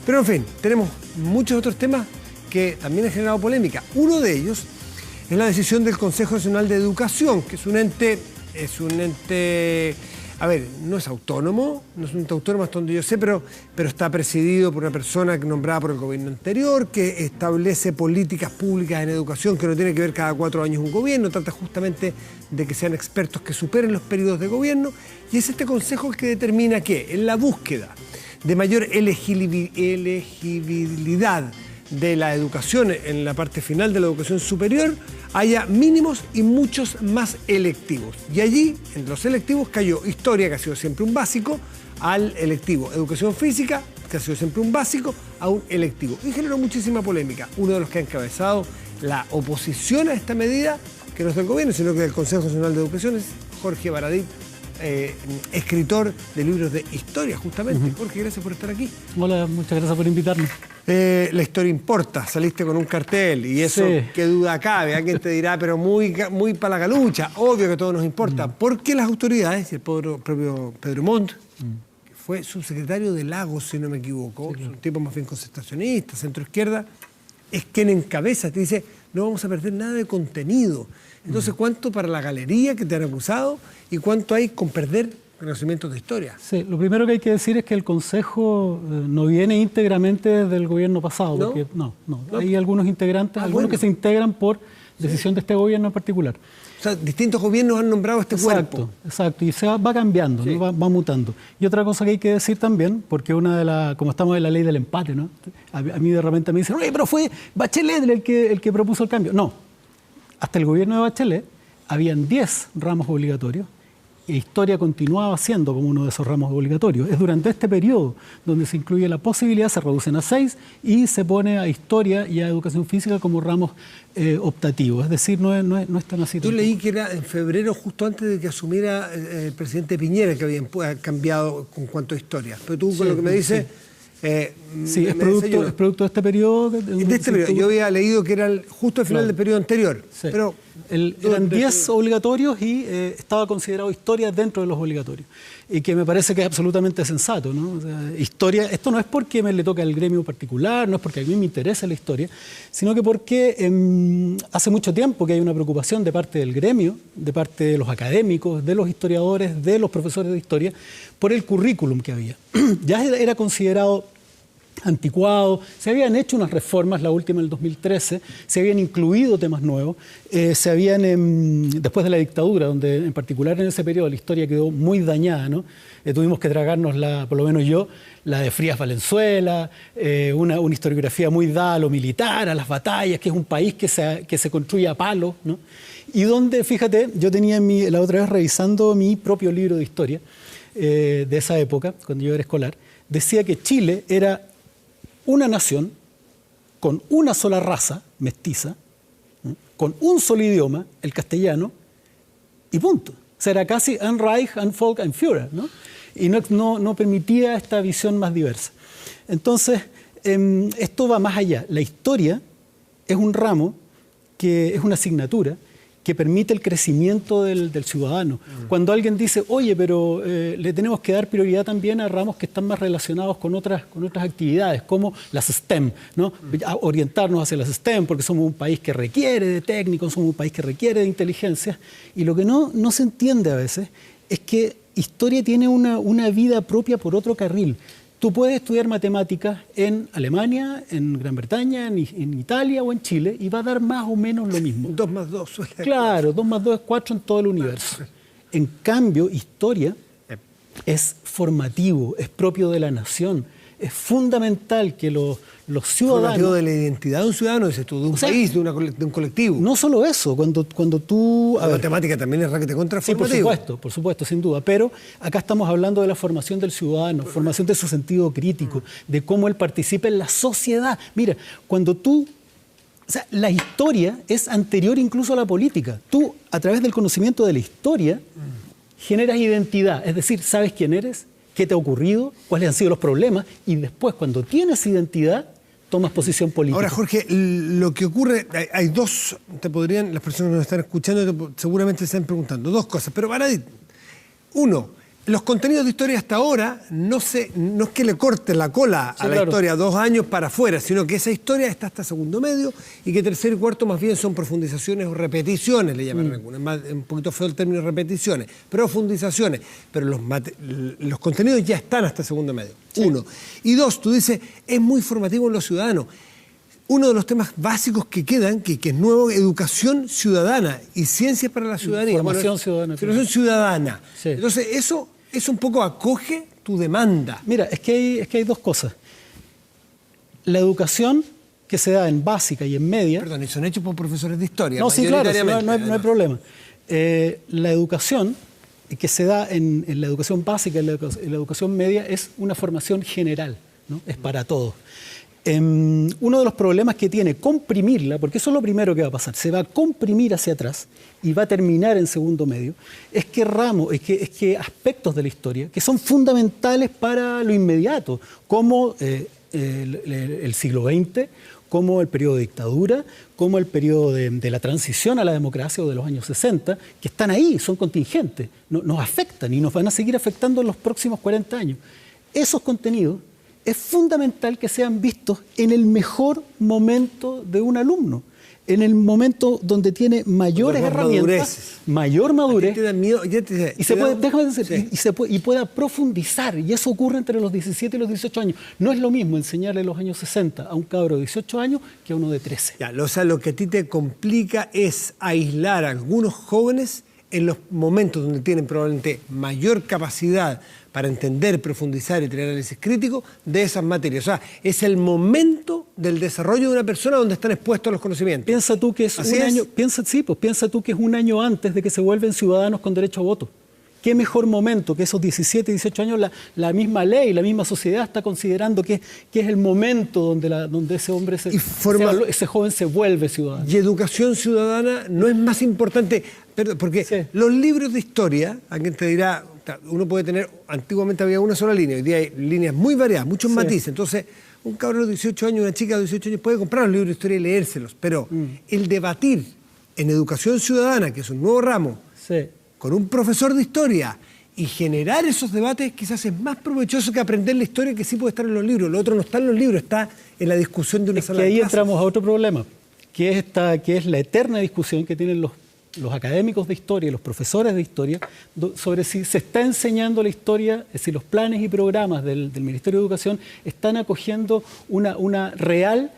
Pero en fin, tenemos muchos otros temas que también han generado polémica. Uno de ellos es la decisión del Consejo Nacional de Educación, que es un ente, a ver, no es autónomo, no es un ente autónomo hasta donde yo sé, pero está presidido por una persona nombrada por el gobierno anterior, que establece políticas públicas en educación, que no tiene que ver cada 4 años un gobierno, trata justamente de que sean expertos que superen los periodos de gobierno, y es este consejo el que determina que en la búsqueda de mayor elegibilidad de la educación en la parte final de la educación superior, haya mínimos y muchos más electivos. Y allí, entre los electivos, cayó historia, que ha sido siempre un básico, al electivo. Educación física, que ha sido siempre un básico, a un electivo. Y generó muchísima polémica. Uno de los que ha encabezado la oposición a esta medida, que no es del gobierno, sino que del Consejo Nacional de Educación, es Jorge Baradit, escritor de libros de historia, justamente. Jorge, gracias por estar aquí. Hola, muchas gracias por invitarme. La historia importa, saliste con un cartel y eso, sí, qué duda cabe. Alguien te dirá, pero muy para la galucha, obvio que todo nos importa. Porque las autoridades, y el propio Pedro Montt, que fue subsecretario de Lagos, si no me equivoco, sí, es un tipo más bien concertacionista, centro-izquierda, es quien encabeza, te dice, no vamos a perder nada de contenido. Entonces, ¿cuánto para la galería que te han acusado y cuánto hay con perder conocimientos de historia? Sí, lo primero que hay que decir es que el Consejo no viene íntegramente del gobierno pasado. ¿No? Porque, no. Hay algunos integrantes, algunos que se integran por decisión de este gobierno en particular. O sea, distintos gobiernos han nombrado este cuerpo. Exacto, y se va cambiando, sí, ¿no? va mutando. Y otra cosa que hay que decir también, porque como estamos en la ley del empate, ¿no? A mí de repente me dicen, oye, pero fue Bachelet el que propuso el cambio. No, hasta el gobierno de Bachelet habían 10 ramos obligatorios, e historia continuaba siendo como uno de esos ramos obligatorios. Es durante este periodo donde se incluye la posibilidad, se reducen a 6 y se pone a historia y a educación física como ramos optativos. Es decir, no es tan así. Yo leí que era en febrero, justo antes de que asumiera el presidente Piñera, que habían cambiado con cuanto a historia. Pero tú, con lo que me dices... sí, es producto de este periodo. De este periodo. Yo había leído que era justo al final del periodo anterior. Sí. Pero eran 10 obligatorios y estaba considerado historia dentro de los obligatorios. Y que me parece que es absolutamente sensato, ¿no? O sea, historia, esto no es porque me le toca al gremio particular, no es porque a mí me interesa la historia, sino que porque hace mucho tiempo que hay una preocupación de parte del gremio, de parte de los académicos, de los historiadores, de los profesores de historia, por el currículum que había. Ya era considerado anticuado, se habían hecho unas reformas, la última en el 2013, se habían incluido temas nuevos, después de la dictadura, donde en particular en ese periodo la historia quedó muy dañada, ¿no? Tuvimos que tragarnos, por lo menos yo, la de Frías Valenzuela, una historiografía muy dada a lo militar, a las batallas, que es un país que se construye a palos, ¿no? Y donde, fíjate, yo tenía la otra vez revisando mi propio libro de historia de esa época, cuando yo era escolar, decía que Chile era una nación con una sola raza mestiza, ¿no? Con un solo idioma, el castellano, y punto. O sea, era casi ein Reich, ein Volk, ein Führer, ¿no? Y no permitía esta visión más diversa. Entonces, esto va más allá. La historia es un ramo, que es una asignatura, que permite el crecimiento del ciudadano. Cuando alguien dice, oye, pero le tenemos que dar prioridad también a ramos que están más relacionados con otras actividades, como las STEM, ¿no? Orientarnos hacia las STEM, porque somos un país que requiere de técnicos, somos un país que requiere de inteligencia. Y lo que no se entiende a veces es que historia tiene una vida propia por otro carril. Tú puedes estudiar matemáticas en Alemania, en Gran Bretaña, en Italia o en Chile y va a dar más o menos lo mismo. 2 más 2 suele. Claro, 2 más 2 es 4 en todo el universo. En cambio, historia es formativo, es propio de la nación. Es fundamental que los ciudadanos... Formativo de la identidad de un ciudadano, dices tú, de un país, de un colectivo. No solo eso, cuando tú... La matemática también es raquete contraformativo. Sí, por supuesto, sin duda. Pero acá estamos hablando de la formación del ciudadano, formación de su sentido crítico, de cómo él participa en la sociedad. Mira, cuando tú... O sea, la historia es anterior incluso a la política. Tú, a través del conocimiento de la historia, generas identidad. Es decir, sabes quién eres, qué te ha ocurrido, cuáles han sido los problemas, y después, cuando tienes identidad, tomas posición política. Ahora, Jorge, lo que ocurre, hay dos, las personas que nos están escuchando seguramente se están preguntando, 2 cosas, pero Baradit, uno, Los contenidos de historia hasta ahora no es que le corten la cola a la historia 2 años para afuera, sino que esa historia está hasta segundo medio y que tercero y cuarto más bien son profundizaciones o repeticiones, le llaman algunos. Es un poquito feo el término repeticiones, profundizaciones. Pero los contenidos ya están hasta segundo medio. Sí. 1. Y 2, tú dices, es muy formativo en los ciudadanos. Uno de los temas básicos que quedan, que es nuevo, educación ciudadana y ciencias para la ciudadanía. Formación ciudadana. Formación ciudadana. Sí. Entonces, eso un poco acoge tu demanda. Mira, es que hay 2 cosas. La educación que se da en básica y en media... Perdón, y son hechos por profesores de historia. No, sí, claro, no hay problema. La educación que se da en la educación básica y en la educación media es una formación general, ¿no? Es para todos. Uno de los problemas que tiene comprimirla, porque eso es lo primero que va a pasar, se va a comprimir hacia atrás y va a terminar en segundo medio, es que aspectos de la historia que son fundamentales para lo inmediato, como el siglo XX, como el periodo de dictadura, como el periodo de la transición a la democracia o de los años 60, que están ahí, son contingentes, nos afectan y nos van a seguir afectando en los próximos 40 años. Esos contenidos es fundamental que sean vistos en el mejor momento de un alumno, en el momento donde tiene mayores herramientas, mayor madurez, y pueda profundizar. Y eso ocurre entre los 17 y los 18 años. No es lo mismo enseñarle los años 60 a un cabro de 18 años que a uno de 13. Ya, o sea, lo que a ti te complica es aislar a algunos jóvenes en los momentos donde tienen probablemente mayor capacidad para entender, profundizar y tener análisis crítico de esas materias. O sea, es el momento del desarrollo de una persona donde están expuestos a los conocimientos. Piensa tú que es un año, piensa tú que es un año antes de que se vuelven ciudadanos con derecho a voto. ¿Qué mejor momento que esos 17, 18 años la misma ley, la misma sociedad está considerando que es el momento donde ese hombre, ese joven se vuelve ciudadano? Y educación ciudadana no es más importante, porque los libros de historia, alguien te dirá, uno puede tener, antiguamente había una sola línea, hoy día hay líneas muy variadas, muchos matices, entonces un cabrón de 18 años, una chica de 18 años puede comprar los libros de historia y leérselos, pero el debatir en educación ciudadana, que es un nuevo ramo, con un profesor de historia y generar esos debates quizás es más provechoso que aprender la historia, que sí puede estar en los libros. Lo otro no está en los libros, está en la discusión de una sala de clases. Ahí entramos a otro problema, que es la eterna discusión que tienen los académicos de historia y los profesores de historia sobre si se está enseñando la historia, si los planes y programas del Ministerio de Educación están acogiendo una real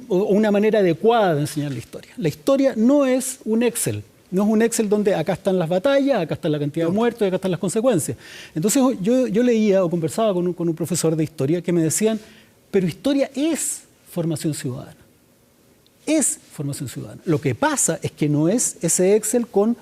o una manera adecuada de enseñar la historia. La historia no es un Excel. No es un Excel donde acá están las batallas, acá está la cantidad de muertos y acá están las consecuencias. Entonces yo leía o conversaba con un profesor de historia que me decían, pero historia es formación ciudadana. Es formación ciudadana. Lo que pasa es que no es ese Excel con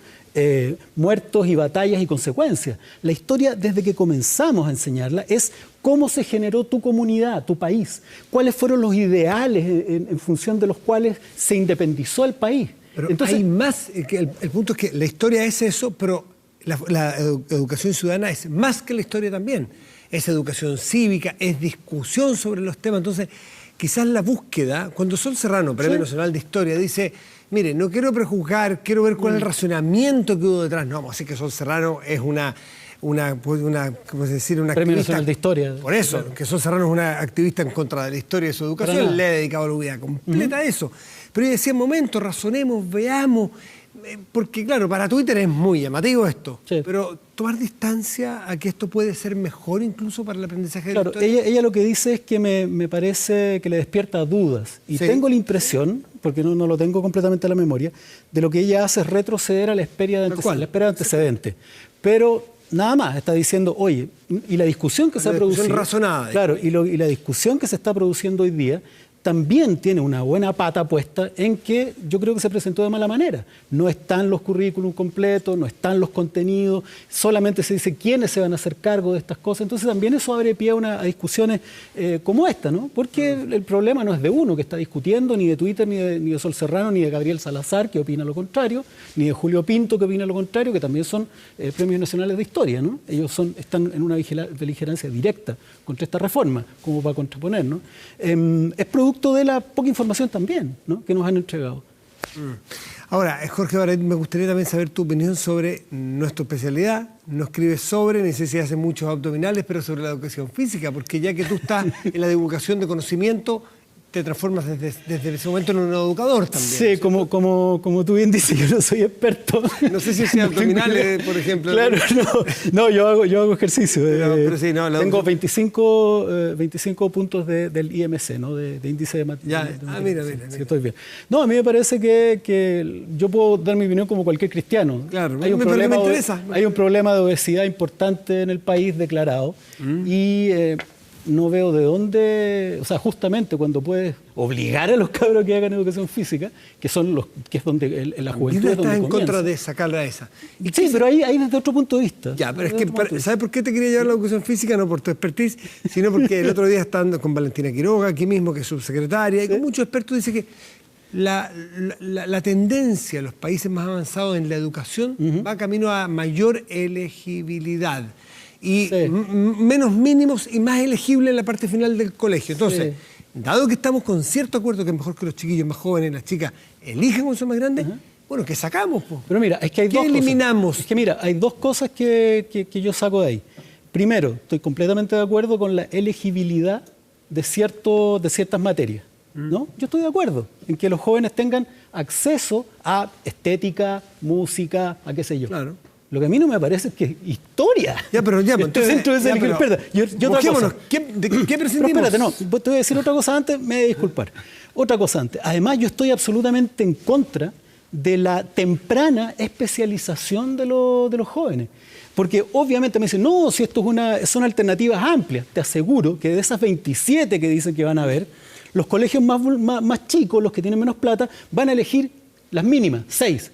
muertos y batallas y consecuencias. La historia, desde que comenzamos a enseñarla, es cómo se generó tu comunidad, tu país, cuáles fueron los ideales en función de los cuales se independizó el país. Pero entonces, hay más, el punto es que la historia es eso, pero la educación ciudadana es más que la historia también. Es educación cívica, es discusión sobre los temas. Entonces, quizás la búsqueda, cuando Sol Serrano, Premio Nacional de Historia, dice, mire, no quiero prejuzgar, quiero ver cuál es el razonamiento que hubo detrás. No, vamos a decir que Sol Serrano es una ¿cómo se dice? Una Premio Nacional de Historia. Por eso, claro. Que Sol Serrano es una activista en contra de la historia y de su educación, le ha dedicado la vida completa a eso. Pero yo decía, momento, razonemos, veamos, porque claro, para Twitter es muy llamativo esto, pero tomar distancia a que esto puede ser mejor incluso para el aprendizaje de la historia. Ella lo que dice es que me parece que le despierta dudas, y tengo la impresión, porque no lo tengo completamente en la memoria, de lo que ella hace es retroceder a la espera de antecedente. Pero nada más, está diciendo, oye, y la discusión que se ha producido... razonada. Claro, y la discusión que se está produciendo hoy día también tiene una buena pata puesta en que yo creo que se presentó de mala manera. No están los currículum completos, no están los contenidos, solamente se dice quiénes se van a hacer cargo de estas cosas. Entonces también eso abre pie a discusiones como esta, ¿no? Porque el problema no es de uno que está discutiendo, ni de Twitter, ni de Sol Serrano, ni de Gabriel Salazar, que opina lo contrario, ni de Julio Pinto, que opina lo contrario, que también son premios nacionales de historia, ¿no? Ellos están en una beligerancia directa contra esta reforma, como para contraponer, ¿no? Es producto de la poca información también, ¿no?, que nos han entregado. Ahora, Jorge Baradit, me gustaría también saber tu opinión sobre nuestra especialidad. No escribes sobre, ni sé si haces muchos abdominales, pero sobre la educación física, porque ya que tú estás en la divulgación de conocimiento, te transformas desde ese momento en un educador también. Sí, como tú bien dices, yo no soy experto. No sé si es abdominales, por ejemplo. Claro, no, yo hago ejercicio. Pero sí, no, tengo 25 puntos del IMC, ¿no? de índice de mira. Sí, estoy bien. No, a mí me parece que yo puedo dar mi opinión como cualquier cristiano. Claro, me interesa. Hay un problema de obesidad importante en el país declarado y no veo de dónde, o sea, justamente cuando puedes obligar a los cabros que hagan educación física, que es donde la juventud es donde estás en comienza. contra de sacarla a esa. Sí, pero ahí desde otro punto de vista. Ya, pero es que, ¿sabes por qué te quería llevar la educación física? No por tu expertise, sino porque el otro día estando con Valentina Quiroga, aquí mismo, que es subsecretaria, y con muchos expertos, dice que la tendencia de los países más avanzados en la educación va camino a mayor elegibilidad. Y menos mínimos y más elegible en la parte final del colegio. Entonces, dado que estamos con cierto acuerdo que es mejor que los chiquillos más jóvenes, las chicas elijan cuando son más grandes, bueno, ¿qué sacamos? Po? Pero mira, es que hay dos eliminamos? Cosas. Es que mira, hay dos cosas que yo saco de ahí. Primero, estoy completamente de acuerdo con la elegibilidad de ciertas materias. ¿No? Yo estoy de acuerdo en que los jóvenes tengan acceso a estética, música, a qué sé yo. Claro. Lo que a mí no me parece es que historia. Pero entonces, dentro de ese espera, yo otra cosa. ¿De qué prescindimos? Pero espérate, no, te voy a decir otra cosa antes, me voy a disculpar. Otra cosa antes. Además, yo estoy absolutamente en contra de la temprana especialización de los jóvenes. Porque obviamente me dicen, no, si esto son alternativas amplias. Te aseguro que de esas 27 que dicen que van a haber, los colegios más chicos, los que tienen menos plata, van a elegir las mínimas, 6.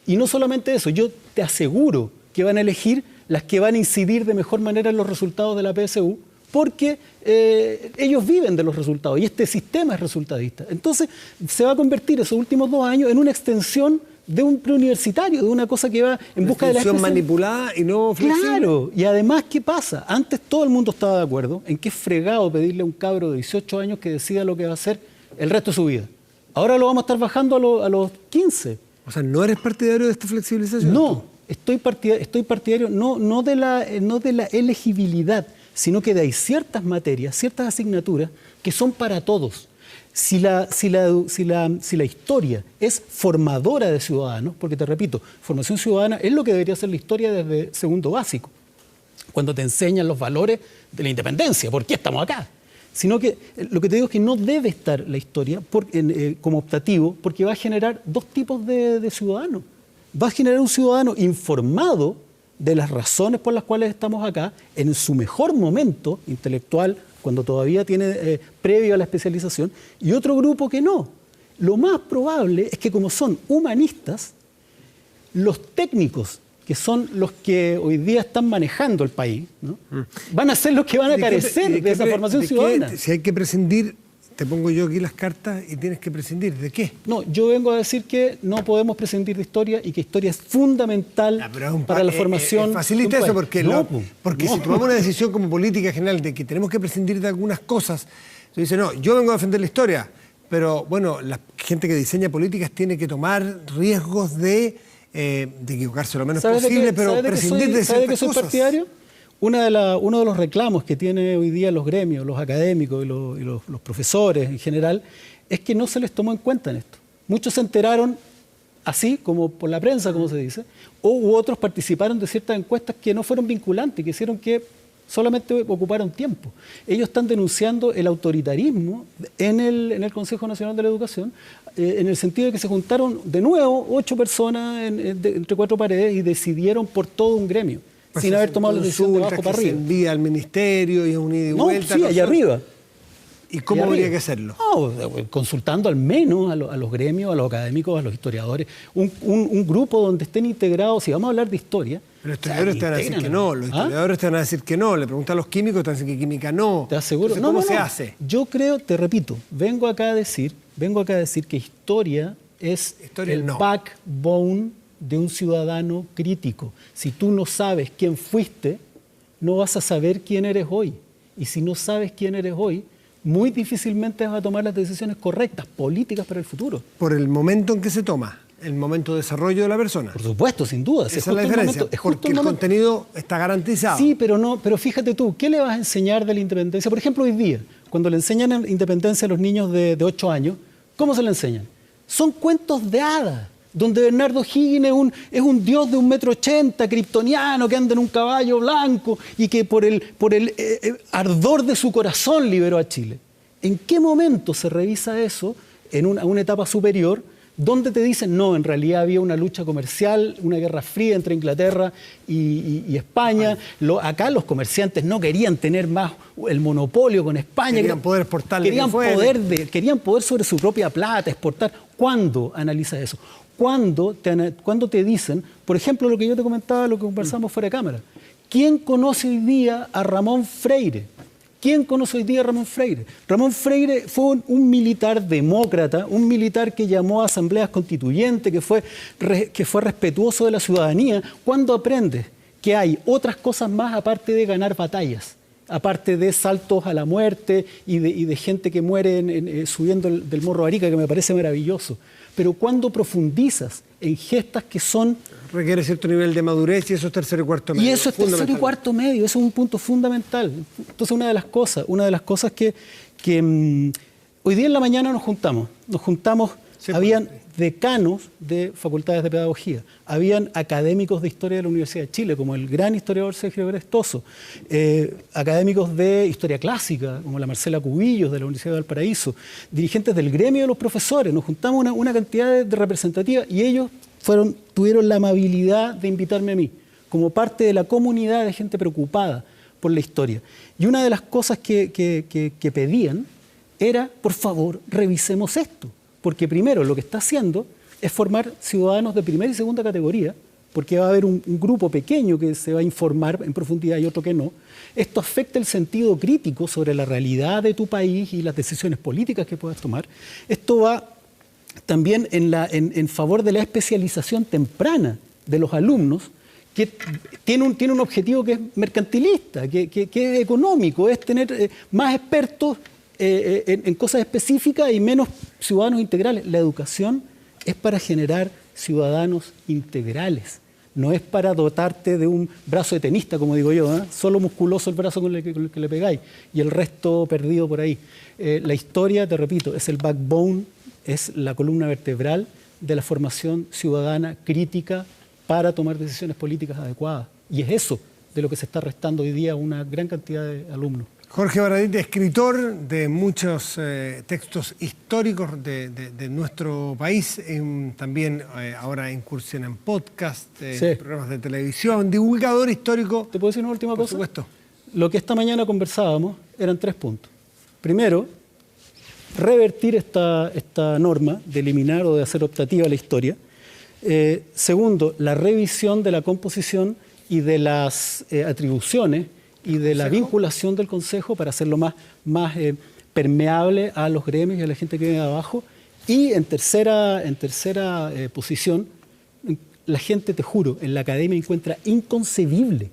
Y no solamente eso, yo te aseguro que van a elegir las que van a incidir de mejor manera en los resultados de la PSU, porque ellos viven de los resultados y este sistema es resultadista. Entonces, se va a convertir esos últimos 2 años en una extensión de un preuniversitario, de una cosa que va en busca de la extensión manipulada y no flexible. Claro, y además, ¿qué pasa? Antes todo el mundo estaba de acuerdo en que es fregado pedirle a un cabro de 18 años que decida lo que va a hacer el resto de su vida. Ahora lo vamos a estar bajando a los 15. O sea, ¿no eres partidario de esta flexibilización? No, estoy partidario no de la elegibilidad, sino que hay ciertas materias, ciertas asignaturas que son para todos. Si la historia es formadora de ciudadanos, porque te repito, formación ciudadana es lo que debería ser la historia desde segundo básico, cuando te enseñan los valores de la independencia, ¿por qué estamos acá? Sino que lo que te digo es que no debe estar la historia como optativo, porque va a generar 2 tipos de ciudadanos. Va a generar un ciudadano informado de las razones por las cuales estamos acá, en su mejor momento intelectual, cuando todavía tiene previo a la especialización, y otro grupo que no. Lo más probable es que como son humanistas, los técnicos, que son los que hoy día están manejando el país, ¿no? Van a ser los que van a carecer de esa formación ciudadana. Si hay que prescindir, te pongo yo aquí las cartas y tienes que prescindir. ¿De qué? No, yo vengo a decir que no podemos prescindir de historia y que historia es fundamental para la formación. Facilita eso porque si tomamos una decisión como política general de que tenemos que prescindir de algunas cosas, tú dices, no, yo vengo a defender la historia, pero bueno, la gente que diseña políticas tiene que tomar riesgos de equivocarse lo menos posible, pero prescindir de ciertas cosas. ¿Sabe que soy partidario? Uno de los reclamos que tiene hoy día los gremios, los académicos y los profesores en general, es que no se les tomó en cuenta en esto. Muchos se enteraron así, como por la prensa, como se dice, u otros participaron de ciertas encuestas que no fueron vinculantes, que hicieron que solamente ocuparon tiempo. Ellos están denunciando el autoritarismo en el Consejo Nacional de la Educación, en el sentido de que se juntaron de nuevo 8 personas entre 4 paredes y decidieron por todo un gremio, sin haber tomado la decisión de abajo para arriba. Se envía al ministerio y es un ida y vuelta. Sí, allá arriba. ¿Y cómo habría que hacerlo? No, consultando al menos a los gremios, a los académicos, a los historiadores, un grupo donde estén integrados, si vamos a hablar de historia. Pero los historiadores te van a decir que no, los historiadores te van a decir que no, le preguntan a los químicos, te van a decir que química no. Te aseguro. Entonces, ¿cómo se hace? Yo creo, te repito, vengo acá a decir que historia es el backbone de un ciudadano crítico. Si tú no sabes quién fuiste, no vas a saber quién eres hoy. Y si no sabes quién eres hoy, muy difícilmente vas a tomar las decisiones correctas, políticas para el futuro. Por el momento en que se toma. el momento de desarrollo de la persona. Por supuesto, sin duda. Esa es la diferencia, porque el contenido está garantizado. Sí, pero fíjate tú, ¿qué le vas a enseñar de la independencia? Por ejemplo, hoy día, cuando le enseñan independencia a los niños de 8 años, ¿cómo se le enseñan? Son cuentos de hadas, donde Bernardo Higgins es un dios de 1,80 m, kryptoniano, que anda en un caballo blanco y que por el ardor de su corazón liberó a Chile. ¿En qué momento se revisa eso en una etapa superior, donde te dicen, no, en realidad había una lucha comercial, una guerra fría entre Inglaterra y España? Acá los comerciantes no querían tener más el monopolio con España. Querían poder exportar. Querían poder sobre su propia plata, exportar. ¿Cuándo analizas eso? Cuando te dicen, por ejemplo, lo que yo te comentaba, lo que conversamos fuera de cámara. ¿Quién conoce hoy día a Ramón Freire? ¿Quién conoce hoy día a Ramón Freire? Ramón Freire fue un militar demócrata, un militar que llamó a asambleas constituyentes, que fue respetuoso de la ciudadanía. ¿Cuándo aprendes que hay otras cosas más aparte de ganar batallas? Aparte de saltos a la muerte y de gente que muere subiendo del Morro Arica, que me parece maravilloso. Pero cuando profundizas en gestas que son... Requiere cierto nivel de madurez y eso es tercero y cuarto medio. Y eso es tercero y cuarto medio, eso es un punto fundamental. Entonces una de las cosas que hoy día en la mañana nos juntamos, sí, habían decanos de facultades de pedagogía, habían académicos de historia de la Universidad de Chile, como el gran historiador Sergio Brestoso, académicos de historia clásica, como la Marcela Cubillos de la Universidad de Valparaíso, dirigentes del gremio de los profesores. Nos juntamos una cantidad de representativa y ellos tuvieron la amabilidad de invitarme a mí, como parte de la comunidad de gente preocupada por la historia. Y una de las cosas que pedían era, por favor, revisemos esto. Porque primero lo que está haciendo es formar ciudadanos de primera y segunda categoría, porque va a haber un grupo pequeño que se va a informar en profundidad y otro que no. Esto afecta el sentido crítico sobre la realidad de tu país y las decisiones políticas que puedas tomar. Esto va también en favor de la especialización temprana de los alumnos, que tiene un objetivo que es mercantilista, que es económico, es tener más expertos en cosas específicas y menos ciudadanos integrales. La educación es para generar ciudadanos integrales, no es para dotarte de un brazo de tenista, como digo yo, solo musculoso el brazo con el que le pegáis y el resto perdido por ahí. La historia, te repito, es el backbone, es la columna vertebral de la formación ciudadana crítica para tomar decisiones políticas adecuadas. Y es eso de lo que se está restando hoy día a una gran cantidad de alumnos. Jorge Baradit, escritor de muchos textos históricos de nuestro país, también ahora incursiona en podcast, programas de televisión, divulgador histórico. ¿Te puedo decir una última cosa? Por supuesto. Lo que esta mañana conversábamos eran 3 puntos. Primero, revertir esta norma de eliminar o de hacer optativa la historia. Segundo, la revisión de la composición y de las atribuciones y de la vinculación del Consejo para hacerlo más permeable a los gremios y a la gente que viene de abajo. Y en tercera posición, la gente, te juro, en la academia encuentra inconcebible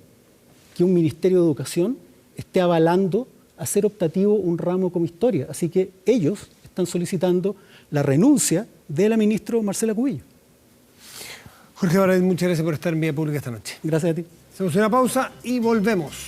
que un Ministerio de Educación esté avalando hacer optativo un ramo como historia. Así que ellos están solicitando la renuncia de la ministra Marcela Cubillos. Jorge Baradit, muchas gracias por estar en Vía Pública esta noche. Gracias a ti. Hacemos una pausa y volvemos.